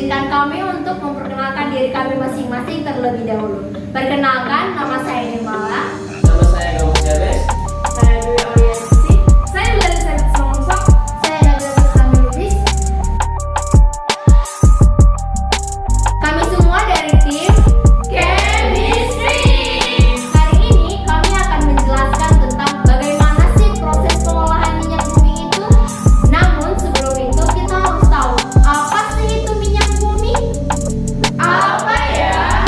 Izinkan kami untuk memperkenalkan diri kami masing-masing terlebih dahulu. Perkenalkan, nama saya Nirmala. Nama saya Gabus Jabes. Saya Dwi Orientasi. Saya Larissa Songsok. Saya Nabila Bukhami Lubis. Kami semua dari tim Chemistry. Hari ini kami akan menjelaskan tentang bagaimana sih proses pengolahan minyak bumi itu. Namun sebelum itu kita harus tahu apa sih itu minyak bumi? Apa ya?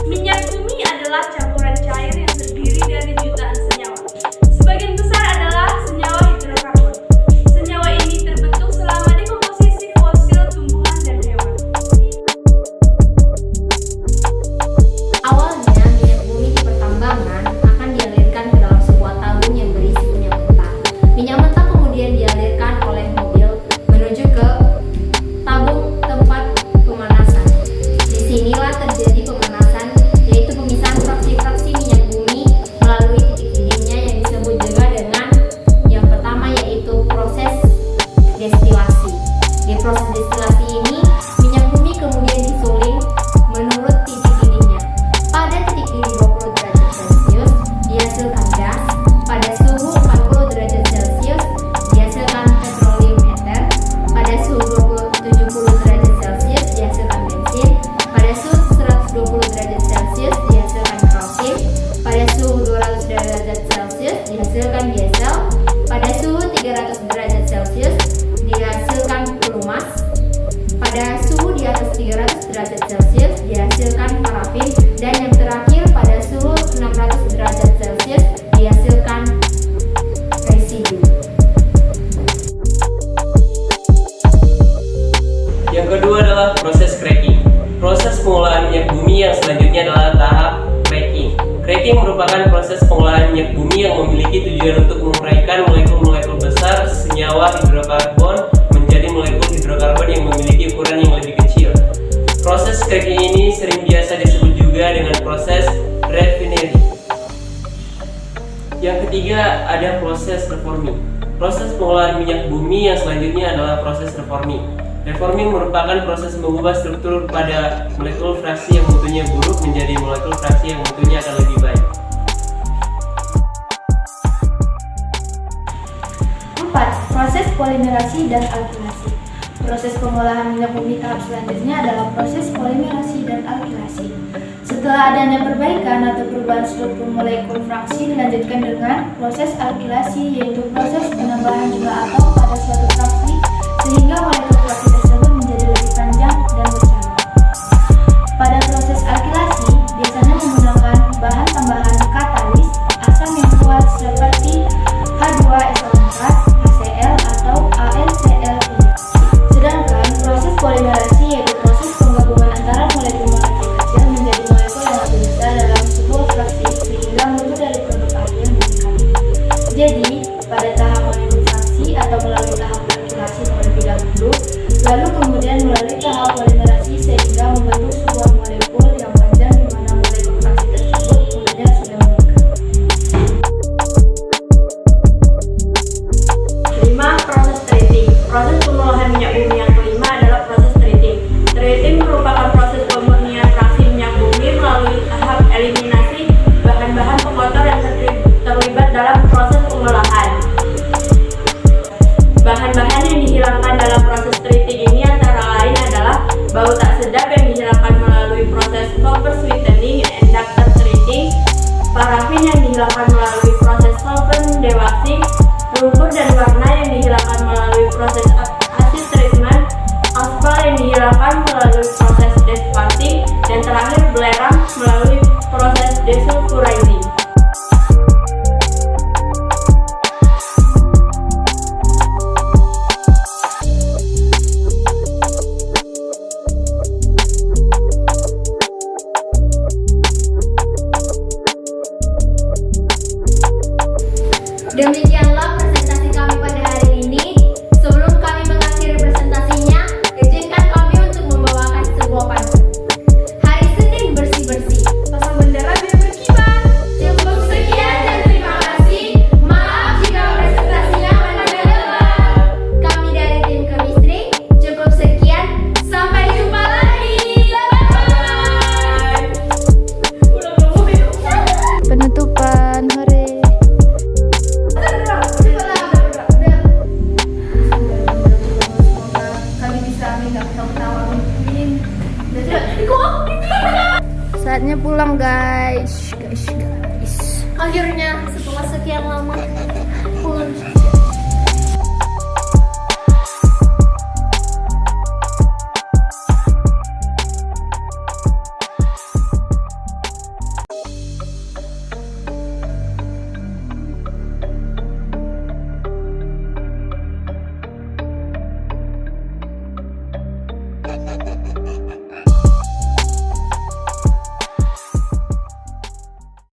Minyak bumi adalah campuran cair yang terdiri dari jutaan senyawa. Sebagian besar adalah senyawa hidrokarbon. Senyawa ini terbentuk selama dekomposisi fosil tumbuhan dan hewan. Awalnya minyak bumi di pertambangan akan dialirkan ke dalam sebuah tabung yang berisi minyak mentah. Minyak mentah kemudian dialirkan oleh mobil menuju ke tabung tempat pemanasan. Disinilah terjadi pemanasan, yaitu pemisahan fraksi-fraksi minyak bumi melalui titik didihnya yang disebut juga dengan yang pertama yaitu proses destilasi. Di proses destilasi ini, minyak bumi kemudian disuling menurut titik didihnya. Pada titik didih 20 derajat Celcius dihasilkan gas, pada suhu 40 derajat Celcius dihasilkan petroleum ether, pada suhu 70 derajat Celcius dihasilkan bensin, pada suhu 120 derajat Celcius dihasilkan kerosin, pada suhu 200 derajat Celcius dihasilkan diesel, pada suhu 300 derajat Celcius dihasilkan pelumas, pada suhu di atas 300 derajat Celcius dihasilkan parafin, dan yang terakhir pada suhu 600 derajat Celcius dihasilkan residu. Yang kedua adalah proses cracking. Proses pengolahan minyak bumi yang selanjutnya adalah tahap cracking. Cracking merupakan proses pengolahan minyak bumi yang memiliki tujuan untuk menguraikan molekul-molekul besar senyawa hidrokarbon menjadi molekul hidrokarbon yang memiliki ukuran yang lebih kecil. Proses cracking ini sering biasa disebut juga dengan proses refinery. Yang ketiga ada proses reforming. Proses pengolahan minyak bumi yang selanjutnya adalah proses reforming. Reforming merupakan proses mengubah struktur pada molekul fraksi yang mutunya buruk menjadi molekul fraksi yang mutunya akan lebih baik. 4. Proses polimerasi dan alkilasi. Proses pengolahan minyak bumi tahap selanjutnya adalah proses polimerasi dan alkilasi. Setelah adanya perbaikan atau perubahan struktur molekul fraksi dilanjutkan dengan proses alkilasi, yaitu proses penambahan jumlah atom pada suatu fraksi sehingga molekul fraksi tersebut menjadi lebih panjang dan bercabang. Pada proses alkilasi biasanya menggunakan bahan tambahan katalis asam yang kuat seperti H2SO4, HCl atau AlCl3. Sedangkan proses polimerasi yaitu proses penggabungan antara molekul-molekul kecil menjadi molekul yang lebih besar dalam sebuah fraksi sehingga mutu dari produk akhir meningkat. Jadi, pada tahap molekul fraksi atau melalui tahap alkilasi terlebih dahulu, lalu kemudian melalui tahap polimerasi sehingga membentuk sebuah molekul yang panjang di mana molekul fraksi tersebut kemudian sudah meningkat. 5. Proses treating. Proses pengolahan minyak bumi yang kelima adalah proses treating. Treating merupakan proses pemurnian fraksi minyak bumi melalui tahap eliminasi bahan-bahan pengotor yang terlibat dalam proses pengolahan. Bahan-bahan yang dihilangkan dalam proses treating ini antara lain adalah bau tak sedap yang dihilangkan melalui proses copper sweetening and ducted treating, parafin yang dihilangkan melalui proses solvent dewaxing, lumpur dan warna yang dihilangkan melalui proses acid treatment, aspal yang dihilangkan melalui proses despasing, dan terakhir belerang melalui proses desulfurizing. Demikianlah presentasi kami pada hari ini. Sebelum kami mengakhiri presentasinya, izinkan kami untuk membawakan sebuah pantun. Hari Senin bersih-bersih, Pasang bendera biar berkibar. cukup sekian dan terima kasih. Maaf jika presentasinya panjang lebar. Kami dari tim Kemisi penutupan. Hore. Kami bisa minta tahu-tahu. Saatnya pulang guys. Akhirnya setelah sekian lama pulang.